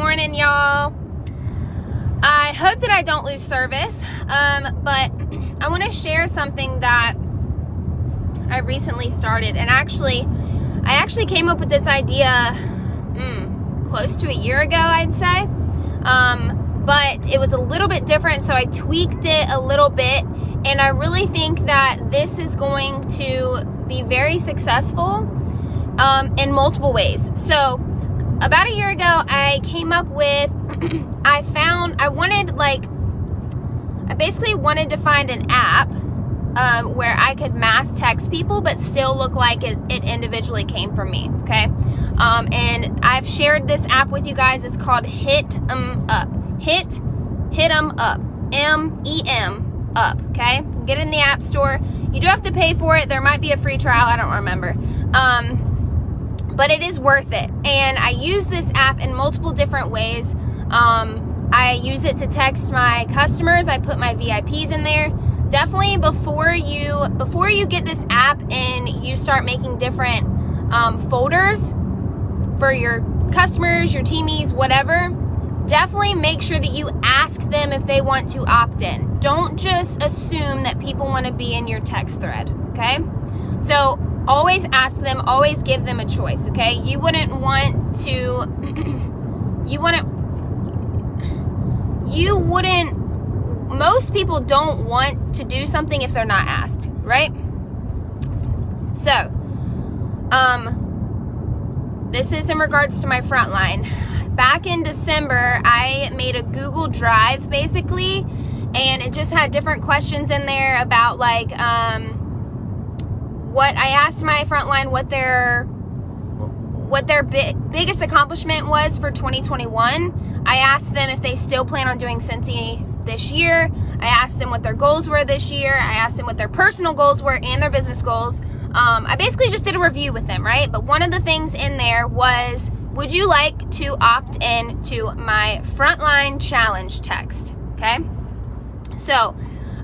morning, y'all. I hope that I don't lose service, but I want to share something that I recently started. And I actually came up with this idea close to a year ago, I'd say. But it was a little bit different, so I tweaked it a little bit. And I really think that this is going to be very successful in multiple ways. So about a year ago, I came up with, I basically wanted to find an app where I could mass text people but still look like it individually came from me, okay? And I've shared this app with you guys. It's called Hit 'em Up. Hit 'em Up. M-E-M up, okay? Get it in the App Store. You do have to pay for it. There might be a free trial. I don't remember. But it is worth it. And I use this app in multiple different ways. I use it to text my customers. I put my VIPs in there. Definitely before you get this app and you start making different folders for your customers, your teamies, whatever, definitely make sure that you ask them if they want to opt in. Don't just assume that people want to be in your text thread, okay? So always ask them, always give them a choice, okay? Most people don't want to do something if they're not asked, right? So, this is in regards to my Frontline. Back in December, I made a Google Drive, basically, and it just had different questions in there about, like, what I asked my Frontline what their biggest accomplishment was for 2021. I asked them if they still plan on doing Cincy this year. I asked them what their goals were this year. I asked them what their personal goals were and their business goals. I basically just did a review with them, right? But one of the things in there was, would you like to opt in to my Frontline challenge text? Okay. So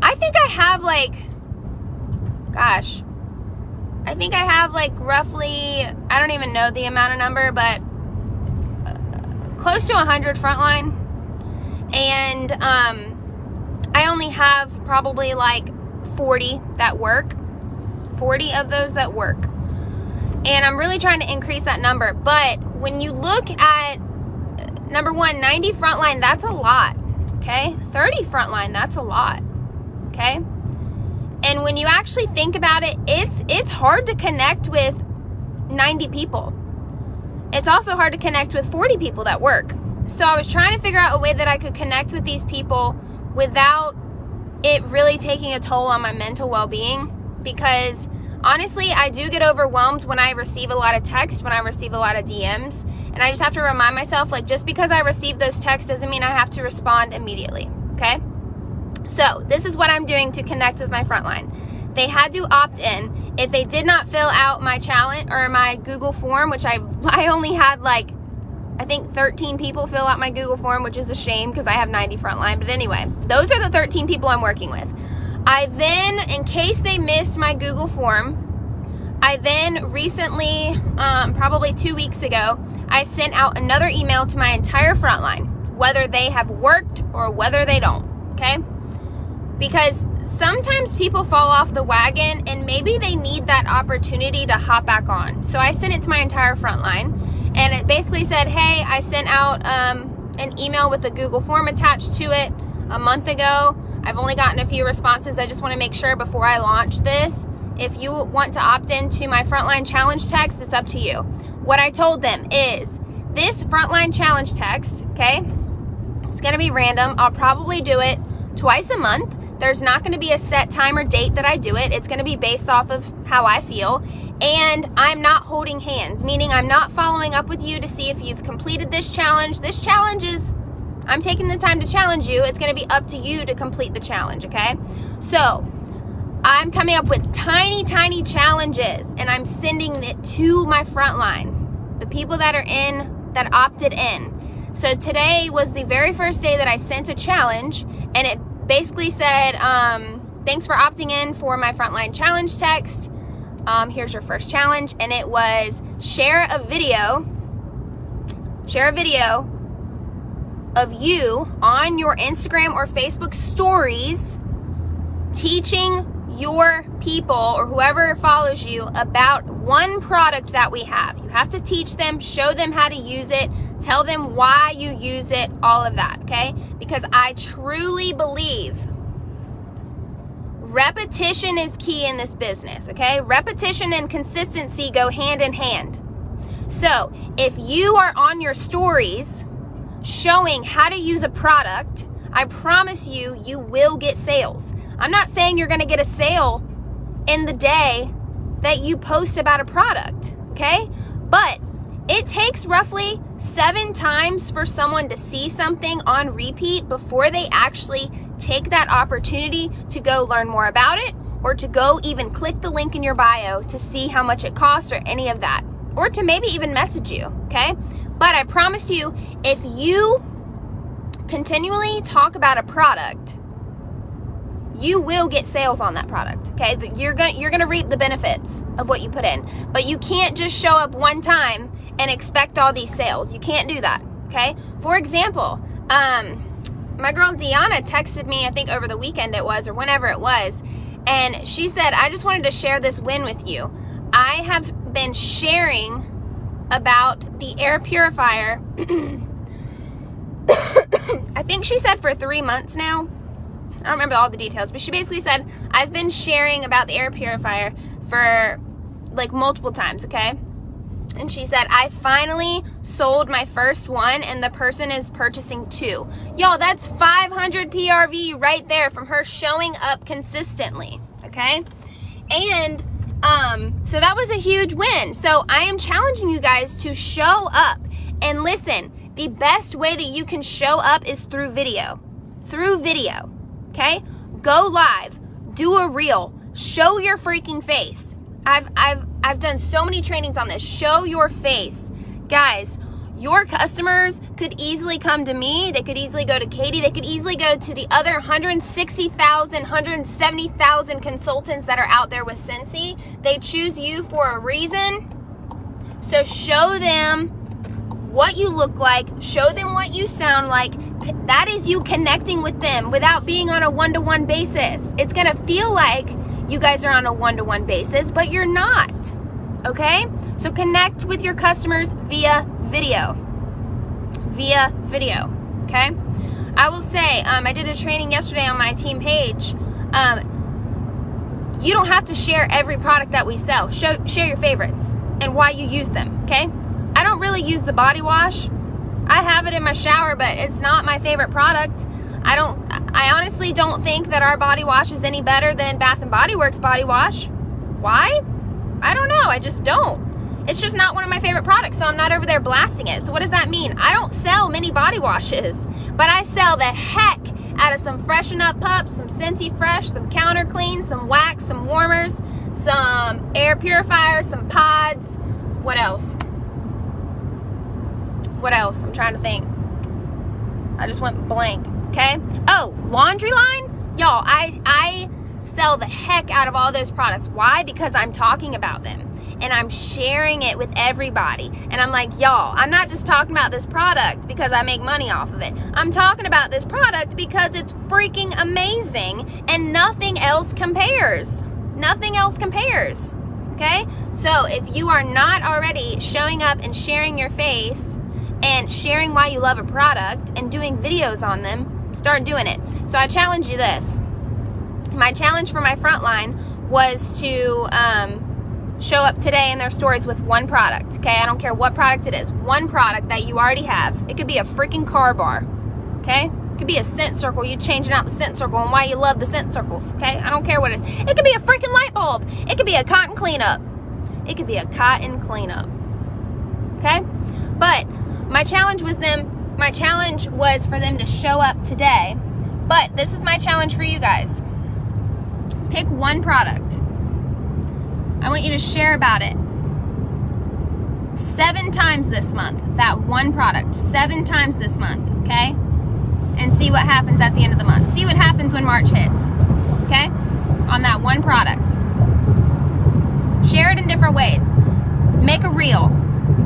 I think I have roughly, I don't even know the amount of number, but close to 100 Frontline. And I only have probably like 40 that work. 40 of those that work. And I'm really trying to increase that number. But when you look at, number one, 90 Frontline, that's a lot, okay? 30 Frontline, that's a lot, okay? And when you actually think about it, it's hard to connect with 90 people. It's also hard to connect with 40 people that work. So I was trying to figure out a way that I could connect with these people without it really taking a toll on my mental well-being, because honestly, I do get overwhelmed when I receive a lot of text, when I receive a lot of DMs, and I just have to remind myself, like, just because I receive those texts doesn't mean I have to respond immediately, okay? So this is what I'm doing to connect with my Frontline. They had to opt in. If they did not fill out my challenge or my Google form, which I only had like, I think 13 people fill out my Google form, which is a shame because I have 90 Frontline. But anyway, those are the 13 people I'm working with. I then, in case they missed my Google form, I then recently, probably 2 weeks ago, I sent out another email to my entire Frontline, whether they have worked or whether they don't, okay? Because sometimes people fall off the wagon and maybe they need that opportunity to hop back on. So I sent it to my entire Frontline, and it basically said, hey, I sent out an email with a Google form attached to it a month ago. I've only gotten a few responses. I just want to make sure before I launch this, if you want to opt into my Frontline challenge text, it's up to you. What I told them is, this Frontline challenge text, okay, it's going to be random. I'll probably do it twice a month. There's not going to be a set time or date that I do it. It's going to be based off of how I feel. And I'm not holding hands, meaning I'm not following up with you to see if you've completed this challenge. This challenge is, I'm taking the time to challenge you. It's going to be up to you to complete the challenge, okay? So I'm coming up with tiny, tiny challenges, and I'm sending it to my Frontline, the people that are in, that opted in. So today was the very first day that I sent a challenge, and it basically said, thanks for opting in for my Frontline challenge text. Here's your first challenge. And it was share a video of you on your Instagram or Facebook stories teaching your people or whoever follows you about one product that we have. You have to teach them, show them how to use it, tell them why you use it, all of that, okay? Because I truly believe repetition is key in this business, okay? Repetition and consistency go hand in hand. So if you are on your stories showing how to use a product, I promise you, you will get sales. I'm not saying you're going to get a sale in the day that you post about a product, okay? But it takes roughly 7 times for someone to see something on repeat before they actually take that opportunity to go learn more about it, or to go even click the link in your bio to see how much it costs or any of that, or to maybe even message you, okay? But I promise you, if you continually talk about a product, you will get sales on that product, okay? You're gonna reap the benefits of what you put in, but you can't just show up one time and expect all these sales. You can't do that, okay? For example, my girl Deanna texted me, I think over the weekend it was, or whenever it was, and she said, I just wanted to share this win with you. I have been sharing about the air purifier, I think she said for 3 months now. I don't remember all the details, but she basically said, I've been sharing about the air purifier for like multiple times, okay? And she said, I finally sold my first one and the person is purchasing 2. Y'all, that's 500 PRV right there from her showing up consistently, okay? And so that was a huge win. So I am challenging you guys to show up. And listen, the best way that you can show up is through video. Through video, okay? Go live, do a reel, show your freaking face. I've done so many trainings on this. Show your face. Guys, your customers could easily come to me. They could easily go to Katie. They could easily go to the other 160,000, 170,000 consultants that are out there with Scentsy. They choose you for a reason. So show them what you look like. Show them what you sound like. That is you connecting with them without being on a one-to-one basis. It's going to feel like you guys are on a one-to-one basis, but you're not, okay? So connect with your customers via video, okay? I will say, I did a training yesterday on my team page. You don't have to share every product that we sell. Share your favorites and why you use them, okay? I don't really use the body wash. I have it in my shower, but it's not my favorite product. I honestly don't think that our body wash is any better than Bath & Body Works body wash. Why? I don't know. I just don't. It's just not one of my favorite products, so I'm not over there blasting it. So what does that mean? I don't sell many body washes, but I sell the heck out of some Freshen Up Pups, some Scentsy Fresh, some Counter Clean, some wax, some warmers, some air purifiers, some pods. What else? What else? I'm trying to think. I just went blank, okay? Oh, laundry line? Y'all, I sell the heck out of all those products. Why? Because I'm talking about them and I'm sharing it with everybody. And I'm like, y'all, I'm not just talking about this product because I make money off of it. I'm talking about this product because it's freaking amazing and nothing else compares. Nothing else compares, okay? So if you are not already showing up and sharing your face and sharing why you love a product and doing videos on them, start doing it. So I challenge you this. My challenge for my frontline was to show up today in their stories with one product, okay? I don't care what product it is. One product that you already have. It could be a freaking car bar, okay? It could be a scent circle. You changing out the scent circle and why you love the scent circles, okay? I don't care what it is. It could be a freaking light bulb. It could be a cotton cleanup. It could be a cotton cleanup, okay? But my challenge was for them to show up today. But this is my challenge for you guys. Pick one product. I want you to share about it 7 times this month. That one product, 7 times this month, okay? And see what happens at the end of the month. See what happens when March hits, okay? On that one product. Share it in different ways. Make a reel.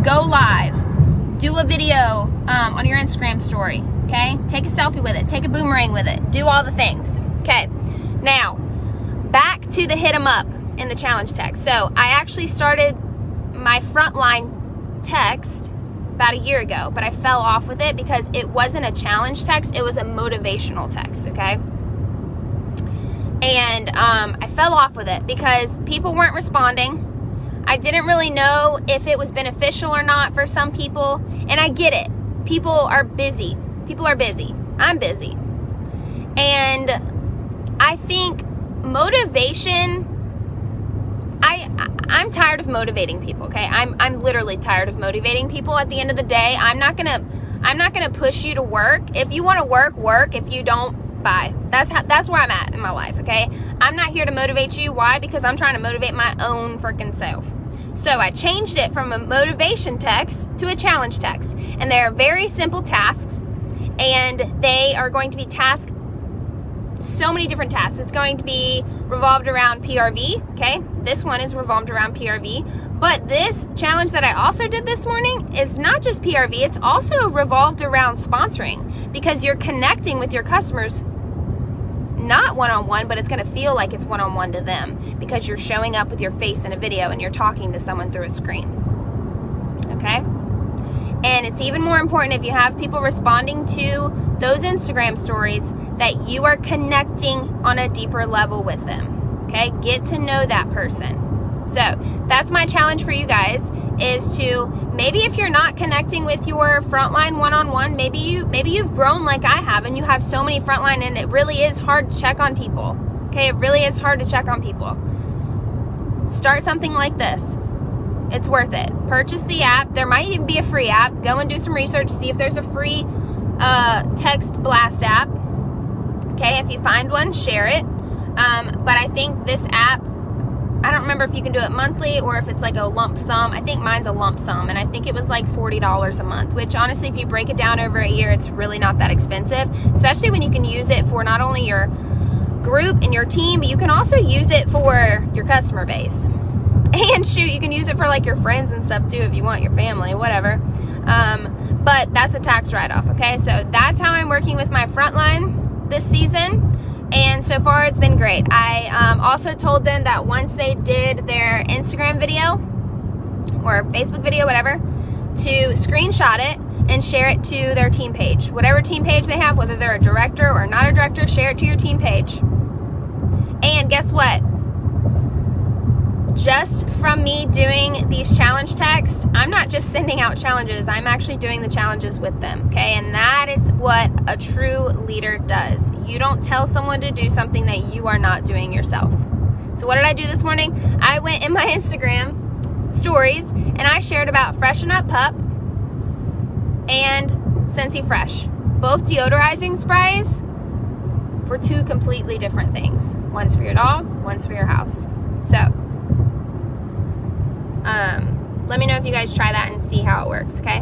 Go live. Do a video on your Instagram story. okay? Take a selfie with it, take a boomerang with it, do all the things, okay? Now, back to the hit 'em up in the challenge text. So I actually started my Frontline text about a year ago, but I fell off with it because it wasn't a challenge text, it was a motivational text, okay? And I fell off with it because people weren't responding. I didn't really know if it was beneficial or not for some people, and I get it. People are busy. People are busy. I'm busy. And I think motivation, I'm tired of motivating people, okay? I'm literally tired of motivating people. At the end of the day, I'm not gonna push you to work. If you want to work. If you don't, bye. That's where I'm at in my life, okay? I'm not here to motivate you. Why? Because I'm trying to motivate my own freaking self. So I changed it from a motivation text to a challenge text. And they're very simple tasks, and they are going to be tasked, so many different tasks. It's going to be revolved around PRV, okay? This one is revolved around PRV. But this challenge that I also did this morning is not just PRV, it's also revolved around sponsoring, because you're connecting with your customers, not one-on-one, but it's going to feel like it's one-on-one to them because you're showing up with your face in a video and you're talking to someone through a screen, okay? And it's even more important if you have people responding to those Instagram stories that you are connecting on a deeper level with them, okay? Get to know that person. So that's my challenge for you guys, is to, maybe if you're not connecting with your Frontline one-on-one, maybe you've grown like I have and you have so many Frontline, and it really is hard to check on people, okay? It really is hard to check on people. Start something like this. It's worth it. Purchase the app. There might even be a free app. Go and do some research, see if there's a free text blast app, okay? If you find one, share it. But I think this app, I don't remember if you can do it monthly or if it's like a lump sum. I think mine's a lump sum, and I think it was like $40 a month, which honestly, if you break it down over a year, it's really not that expensive, especially when you can use it for not only your group and your team, but you can also use it for your customer base. And shoot, you can use it for like your friends and stuff too if you want, your family, whatever. But that's a tax write-off, okay? So that's how I'm working with my Frontline this season. And so far, it's been great. I also told them that once they did their Instagram video or Facebook video, whatever, to screenshot it and share it to their team page. Whatever team page they have, whether they're a director or not a director, share it to your team page. And guess what? Just from me doing these challenge texts, I'm not just sending out challenges, I'm actually doing the challenges with them, okay? And that is what a true leader does. You don't tell someone to do something that you are not doing yourself. So what did I do this morning? I went in my Instagram stories and I shared about Freshen Up Pup and Scentsy Fresh. Both deodorizing sprays for two completely different things. One's for your dog, one's for your house. So, let me know if you guys try that and see how it works, okay?